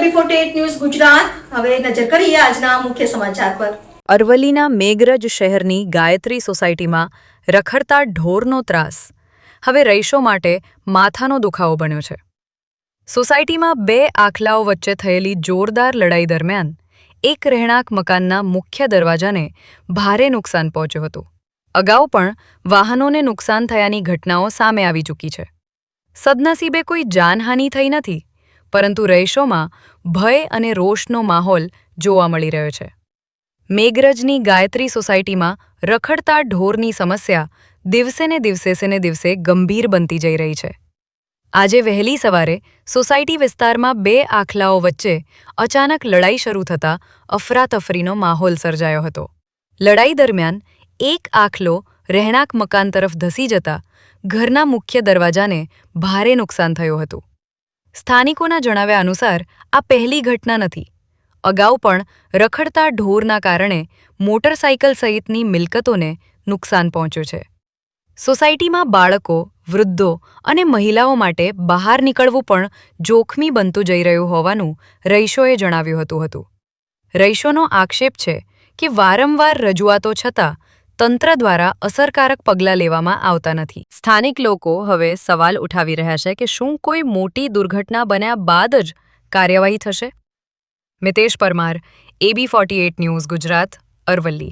ABI news Gujarat હવે નજર કરીએ આજના મુખ્ય સમાચાર પર। અરવલ્લીના મેઘરજ શહેરની ગાયત્રી સોસાયટીમાં રખડતા ઢોરનો ત્રાસ હવે રહીશો માટે માથાનો દુખાવો બન્યો છે। સોસાયટીમાં બે આખલાઓ વચ્ચે થયેલી જોરદાર લડાઈ દરમિયાન એક રહેણાંક મકાનના મુખ્ય દરવાજાને ભારે નુકસાન પહોંચ્યું હતું। અગાઉ પણ વાહનોને નુકસાન થયાની ઘટનાઓ સામે આવી ચૂકી છે। સદનસીબે કોઈ જાનહાનિ થઈ નથી, પરંતુ રહીશોમાં ભય અને રોષનો માહોલ જોવા મળી રહ્યો છે। મેઘરજની ગાયત્રી સોસાયટીમાં રખડતા ઢોરની સમસ્યા દિવસે ગંભીર બનતી જઈ રહી છે। આજે વહેલી સવારે સોસાયટી વિસ્તારમાં બે આખલાઓ વચ્ચે અચાનક લડાઈ શરૂ થતાં અફરાતફરીનો માહોલ સર્જાયો હતો। લડાઈ દરમિયાન એક આખલો રહેણાંક મકાન તરફ ધસી જતા ઘરના મુખ્ય દરવાજાને ભારે નુકસાન થયું હતું। સ્થાનિકોના જણાવ્યા અનુસાર આ પહેલી ઘટના નથી। અગાઉ પણ રખડતા ઢોરના કારણે મોટરસાઇકલ સહિતની મિલકતોને નુકસાન પહોંચ્યું છે। સોસાયટીમાં બાળકો, વૃદ્ધો અને મહિલાઓ માટે બહાર નીકળવું પણ જોખમી બનતું જઈ રહ્યું હોવાનું રહીશોએ જણાવ્યું હતું। રહીશોનો આક્ષેપ છે કે વારંવાર રજૂઆતો છતાં તંત્ર દ્વારા અસરકારક પગલાં લેવામાં આવતા નથી। સ્થાનિક લોકો હવે સવાલ ઉઠાવી રહ્યા છે કે શું કોઈ મોટી દુર્ઘટના બન્યા બાદ જ કાર્યવાહી થશે? Mitesh Parmar, AB48 news Gujarat, Aravalli.